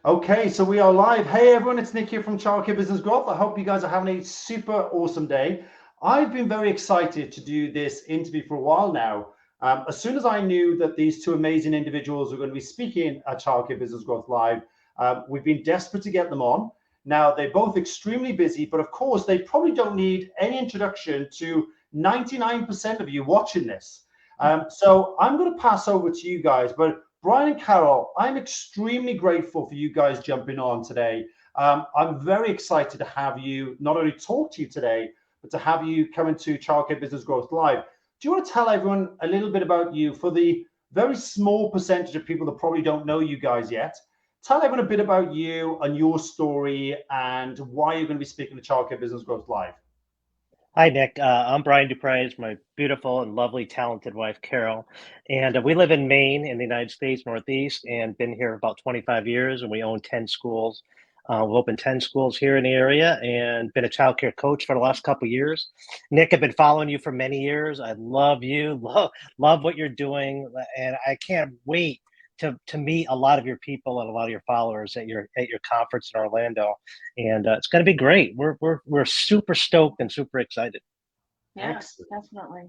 Okay, so we are live. Hey everyone, it's Nick here from Childcare Business Growth. I hope you guys are having a super awesome day. I've been very excited to do this interview for a while now. As soon as I knew that these two amazing individuals were going to be speaking at Childcare Business Growth Live, we've been desperate to get them on. Now, they're both extremely busy, but of course, they probably don't need any introduction to 99% of you watching this. So I'm going to pass over to you guys, but Brian and Carol, I'm extremely grateful for you guys jumping on today. I'm very excited to have you not only talk to you today, but to have you come into Childcare Business Growth Live. Do you want to tell everyone a little bit about you for the very small percentage of people that probably don't know you guys yet? Tell everyone a bit about you and your story and why you're going to be speaking to Childcare Business Growth Live. Hi, Nick. I'm Brian Duprey. It's my beautiful and lovely, talented wife, Carol. And we live in Maine in the United States, Northeast, and been here about 25 years. And we own 10 schools. We've opened 10 schools here in the area and been a child care coach for the last couple of years. Nick, I've been following you for many years. I love you, love what you're doing. And I can't wait to meet a lot of your people and a lot of your followers at your conference in Orlando, and it's going to be great. We're super stoked and super excited. Yeah, Excellent. definitely.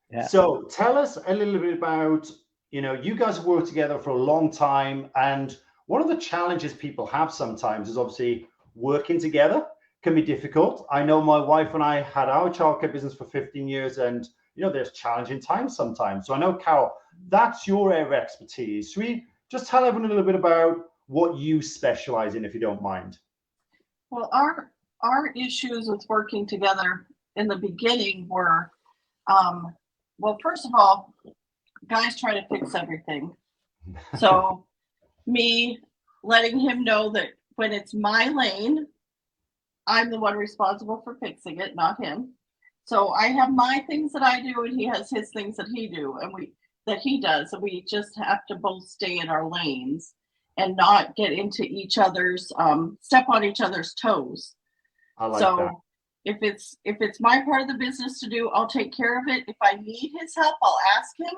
Yeah. So tell us a little bit about, you guys have worked together for a long time, and one of the challenges people have sometimes is obviously working together can be difficult. I know my wife and I had our childcare business for 15 years, and there's challenging times sometimes. So I know, Carol, that's your area of expertise. Should we just tell everyone a little bit about what you specialize in, if you don't mind? Well, our issues with working together in the beginning were, well, first of all, guys try to fix everything. So me letting him know that when it's my lane, I'm the one responsible for fixing it, not him. So I have my things that I do, and he has his things that he does, and we just have to both stay in our lanes and not get into each other's step on each other's toes. I like So that. if it's my part of the business to do, I'll take care of it. If I need his help, I'll ask him.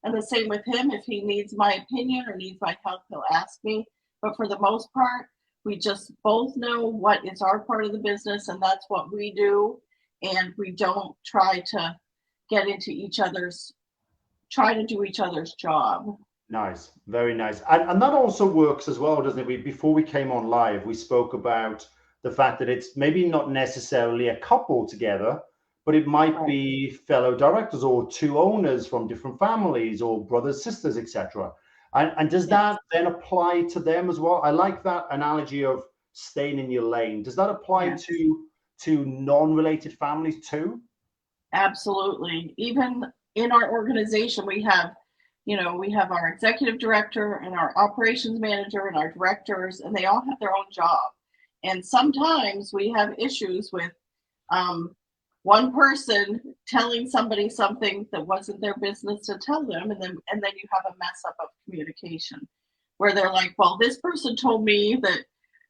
And the same with him. If he needs my opinion or needs my help, he'll ask me. But for the most part, we just both know what is our part of the business, and that's what we do. And we don't try to get into try to do each other's job. Nice, very nice. And that also works as well, doesn't it? Before we came on live, we spoke about the fact that it's maybe not necessarily a couple together, but it might Right. be fellow directors or two owners from different families or brothers, sisters, etc. And does Yes. that then apply to them as well? I like that analogy of staying in your lane. Does that apply Yes. to non-related families too? Absolutely. Even in our organization, we have our executive director and our operations manager and our directors, and they all have their own job. And sometimes we have issues with one person telling somebody something that wasn't their business to tell them, and then you have a mess up of communication where they're like, well, this person told me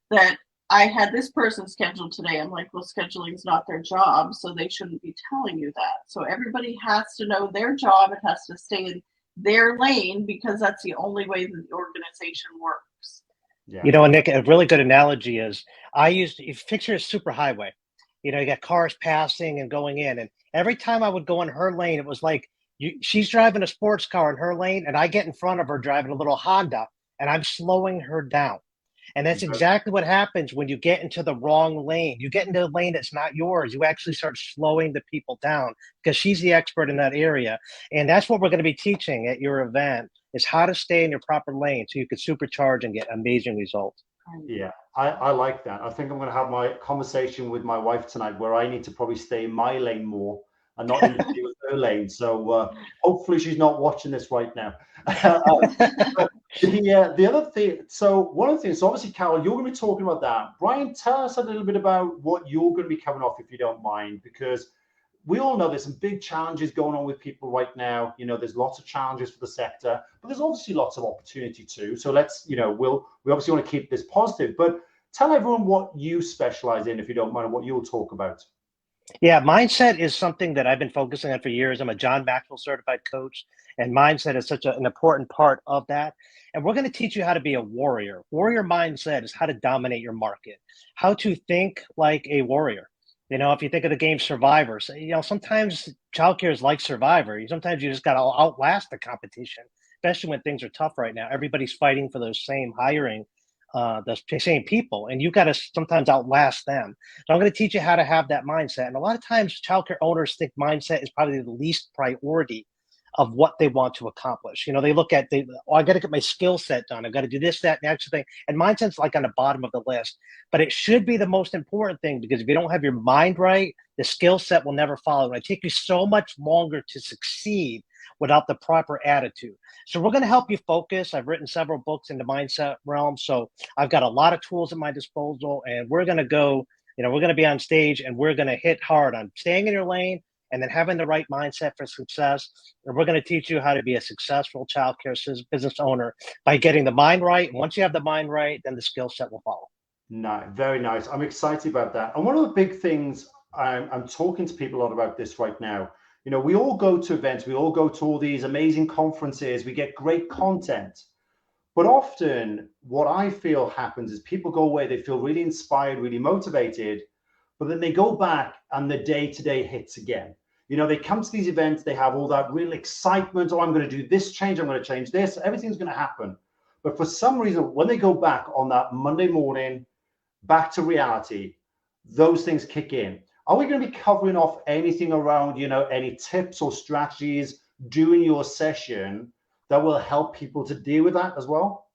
that I had this person scheduled today. I'm like, well, scheduling is not their job, so they shouldn't be telling you that. So everybody has to know their job. It has to stay in their lane because that's the only way that the organization works. Yeah. You know, Nick, a really good analogy is you picture a super highway. You got cars passing and going in, and every time I would go in her lane, it was like she's driving a sports car in her lane, and I get in front of her driving a little Honda, and I'm slowing her down. And that's exactly what happens when you get into the wrong lane. You get into a lane that's not yours. You actually start slowing the people down because she's the expert in that area. And that's what we're going to be teaching at your event is how to stay in your proper lane so you can supercharge and get amazing results. Yeah, I like that. I think I'm going to have my conversation with my wife tonight where I need to probably stay in my lane more and not interfere with her lane. So hopefully she's not watching this right now. But the other thing, so one of the things, so obviously, Carol, you're going to be talking about that. Brian, tell us a little bit about what you're going to be covering off, if you don't mind, because we all know there's some big challenges going on with people right now. There's lots of challenges for the sector, but there's obviously lots of opportunity too. So let's, we obviously want to keep this positive, but tell everyone what you specialize in, if you don't mind, and what you'll talk about. Yeah, mindset is something that I've been focusing on for years. I'm a John Maxwell certified coach, and mindset is such an important part of that. And we're going to teach you how to be a warrior. Warrior mindset is how to dominate your market, how to think like a warrior. You know, if you think of the game Survivor, so, you know, sometimes childcare is like Survivor. Sometimes you just got to outlast the competition, especially when things are tough right now. Everybody's fighting for those same hiring, the same people, and you got to sometimes outlast them. So I'm going to teach you how to have that mindset. And a lot of times, childcare owners think mindset is probably the least priority of what they want to accomplish. You know, they look at oh, I got to get my skill set done. I've got to do this, that, and the extra thing. And mindset's like on the bottom of the list, but it should be the most important thing, because if you don't have your mind right, the skill set will never follow. And it takes you so much longer to succeed without the proper attitude. So we're going to help you focus. I've written several books in the mindset realm, so I've got a lot of tools at my disposal, and we're going to go. You know, we're going to be on stage and we're going to hit hard on staying in your lane and then having the right mindset for success. And we're going to teach you how to be a successful childcare business owner by getting the mind right. And once you have the mind right, then the skill set will follow. No, very nice. I'm excited about that. And one of the big things I'm talking to people a lot about this right now. You know, we all go to events, we all go to all these amazing conferences, we get great content. But often what I feel happens is people go away, they feel really inspired, really motivated, but then they go back and the day-to-day hits again. You know, they come to these events, they have all that real excitement. Oh, I'm going to do this change, I'm going to change this, everything's going to happen. But for some reason, when they go back on that Monday morning, back to reality, those things kick in. Are we going to be covering off anything around, you know, any tips or strategies during your session that will help people to deal with that as well?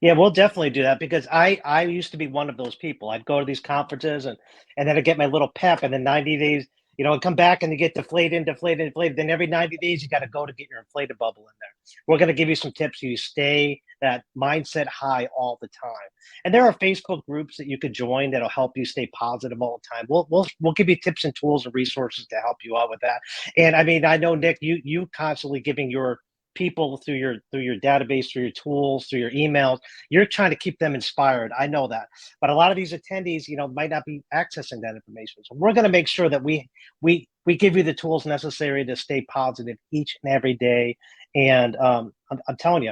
Yeah, we'll definitely do that, because I used to be one of those people. I'd go to these conferences and then I'd get my little pep, and then 90 days, you know, I'd come back and you get deflated, deflated, deflated. Then every 90 days you got to go to get your inflated bubble in there. We're going to give you some tips so you stay that mindset high all the time. And there are Facebook groups that you could join that'll help you stay positive all the time. We'll give you tips and tools and resources to help you out with that. And I mean, I know, Nick, you constantly giving your people through your database, through your tools, through your emails. You're trying to keep them inspired. I know that. But a lot of these attendees, you know, might not be accessing that information. So we're going to make sure that we give you the tools necessary to stay positive each and every day. And I'm telling you,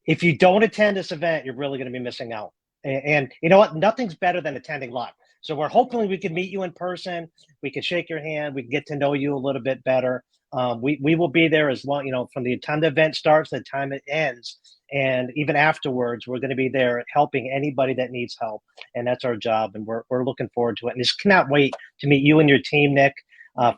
if you don't attend this event, you're really going to be missing out. And you know what? Nothing's better than attending live. So we're hoping we can meet you in person. We can shake your hand. We can get to know you a little bit better. We will be there as long, you know, from the time the event starts to the time it ends. And even afterwards, we're going to be there helping anybody that needs help. And that's our job. And we're looking forward to it. And just cannot wait to meet you and your team, Nick,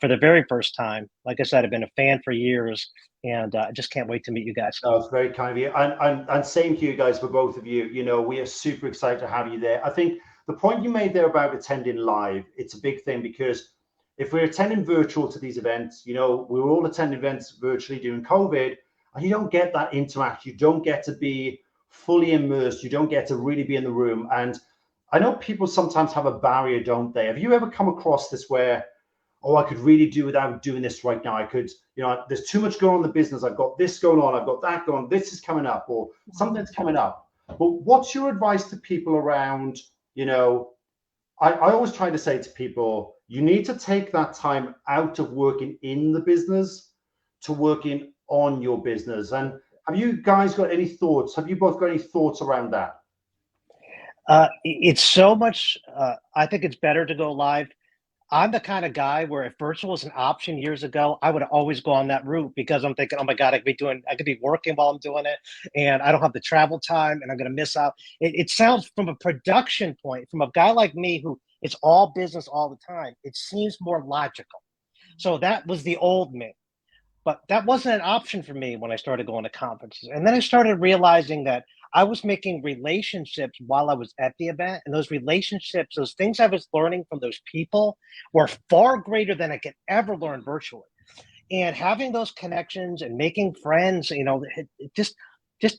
for the very first time. Like I said, I've been a fan for years, and I just can't wait to meet you guys. That was very kind of you. And same to you guys, for both of you. You know, we are super excited to have you there. I think the point you made there about attending live, it's a big thing, because if we're attending virtual to these events, you know, we were all attending events virtually during COVID, and you don't get that interaction. You don't get to be fully immersed. You don't get to really be in the room. And I know people sometimes have a barrier, don't they? Have you ever come across this where, oh, I could really do without doing this right now. I could, you know, there's too much going on in the business. I've got this going on. I've got that going on. This is coming up, or something's coming up. But what's your advice to people around, you know, I always try to say to people, you need to take that time out of working in the business to working on your business. And have you guys got any thoughts? Have you both got any thoughts around that? It's so much, I think it's better to go live. I'm the kind of guy where if virtual was an option years ago, I would always go on that route, because I'm thinking, oh my God, I could be working while I'm doing it, and I don't have the travel time, and I'm going to miss out. It sounds, from a production point, from a guy like me who it's all business all the time, it seems more logical. So that was the old me. But that wasn't an option for me when I started going to conferences. And then I started realizing that I was making relationships while I was at the event. And those relationships, those things I was learning from those people, were far greater than I could ever learn virtually. And having those connections and making friends, you know, just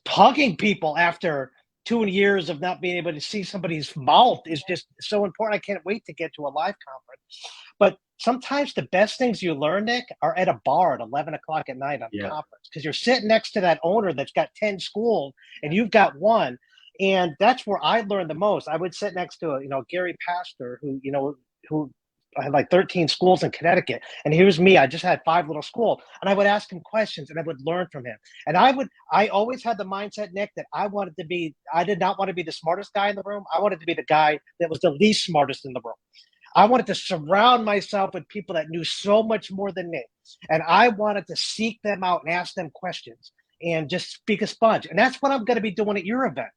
hugging people after 2 years of not being able to see somebody's mouth is just so important. I can't wait to get to a live conference. But sometimes the best things you learn, Nick, are at a bar at 11 o'clock at night on a conference, because you're sitting next to that owner that's got 10 schools and you've got one. And that's where I learned the most. I would sit next to Gary Pastor, who I had like 13 schools in Connecticut, and here's me. I just had 5 little schools, and I would ask him questions, and I would learn from him. And I always had the mindset, Nick, that I did not want to be the smartest guy in the room. I wanted to be the guy that was the least smartest in the room. I wanted to surround myself with people that knew so much more than me, and I wanted to seek them out and ask them questions and just speak a sponge. And that's what I'm going to be doing at your event.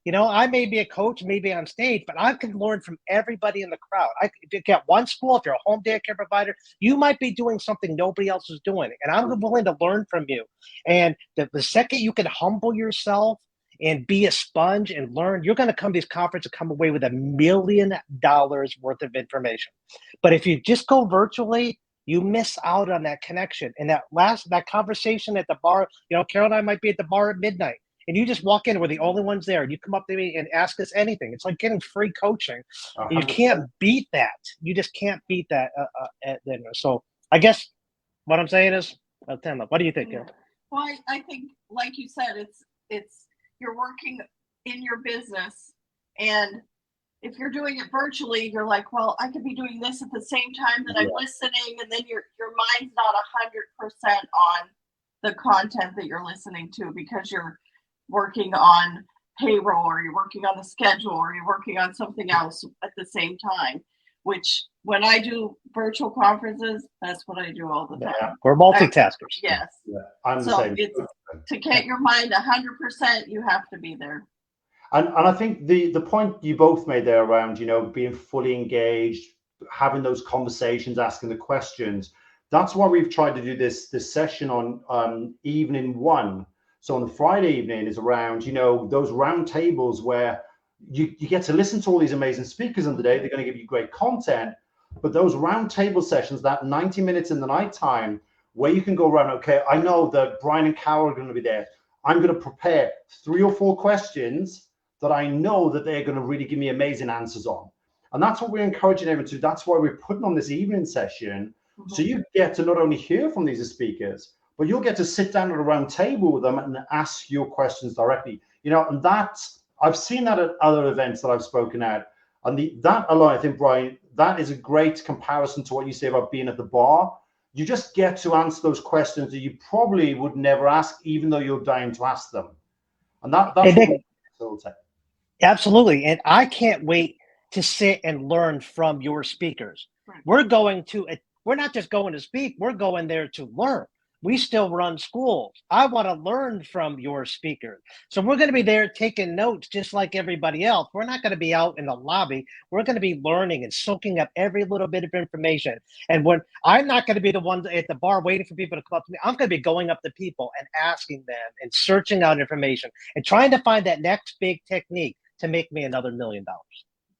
You know, I may be a coach, maybe on stage, but I can learn from everybody in the crowd. If you get one school, if you're a home daycare provider, you might be doing something nobody else is doing. And I'm willing to learn from you. And the second you can humble yourself and be a sponge and learn, you're going to come to these conferences and come away with $1 million worth of information. But if you just go virtually, you miss out on that connection. And that conversation at the bar, you know, Carol and I might be at the bar at midnight. And you just walk in, we're the only ones there. And you come up to me and ask us anything. It's like getting free coaching. You can't beat that. You just can't beat that at dinner. So I guess what I'm saying is, what do you think, Carol? Well, I think, like you said, it's you're working in your business, and if you're doing it virtually, you're like, well, I could be doing this at the same time that I'm listening, and then your mind's not 100% on the content that you're listening to because you're working on payroll, or you're working on the schedule, or you're working on something else at the same time, which when I do virtual conferences, that's what I do all the time. Yeah, we're multitaskers. Yes. Yeah, I'm the So same. it's, to get your mind 100%, you have to be there. And I think the point you both made there around, you know, being fully engaged, having those conversations, asking the questions, that's why we've tried to do this session on evening 1. So on the Friday evening is around, you know, those round tables where you get to listen to all these amazing speakers in the day. They're going to give you great content, but those round table sessions, that 90 minutes in the nighttime where you can go around, okay, I know that Brian and Carol are going to be there. I'm going to prepare 3 or 4 questions that I know that they're going to really give me amazing answers on. And that's what we're encouraging everyone to do. That's why we're putting on this evening session. So you get to not only hear from these speakers, but you'll get to sit down at a round table with them and ask your questions directly. You know, and I've seen that at other events that I've spoken at. And that alone, I think, Brian, that is a great comparison to what you say about being at the bar. You just get to answer those questions that you probably would never ask, even though you're dying to ask them. And that's what absolutely. And I can't wait to sit and learn from your speakers. Right. We're not just going to speak, we're going there to learn. We still run schools. I want to learn from your speakers. So we're going to be there taking notes just like everybody else. We're not going to be out in the lobby. We're going to be learning and soaking up every little bit of information. And when I'm not going to be the one at the bar waiting for people to come up to me, I'm going to be going up to people and asking them and searching out information and trying to find that next big technique to make me another $1 million.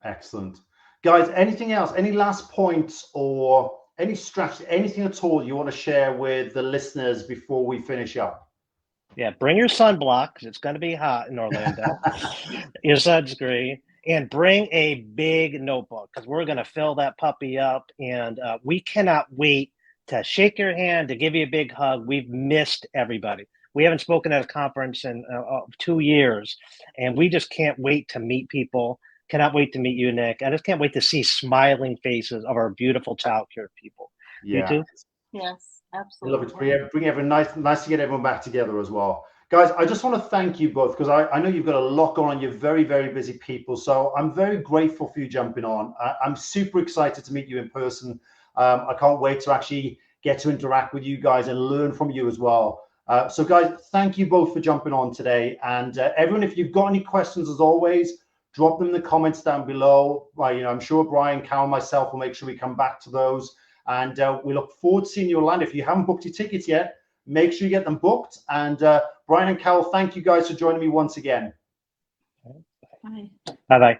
Excellent. Guys, anything else? Any last points or any strategy, anything at all you want to share with the listeners before we finish up? Yeah, bring your sunblock because it's going to be hot in Orlando. Your sunscreen, and bring a big notebook because we're going to fill that puppy up. And we cannot wait to shake your hand, to give you a big hug. We've missed everybody. We haven't spoken at a conference in 2 years, and we just can't wait to meet people. Cannot wait to meet you, Nick. I just can't wait to see smiling faces of our beautiful childcare people. Yeah. You too? Yes, absolutely. Love it. Bring everyone nice to get everyone back together as well. Guys, I just want to thank you both because I know you've got a lot going on. You're very, very busy people. So I'm very grateful for you jumping on. I'm super excited to meet you in person. I can't wait to actually get to interact with you guys and learn from you as well. So guys, thank you both for jumping on today. And everyone, if you've got any questions, as always, drop them in the comments down below. I'm sure Brian, Carol, myself will make sure we come back to those. And we look forward to seeing you online. If you haven't booked your tickets yet, make sure you get them booked. And Brian and Carol, thank you guys for joining me once again. Bye. Bye-bye.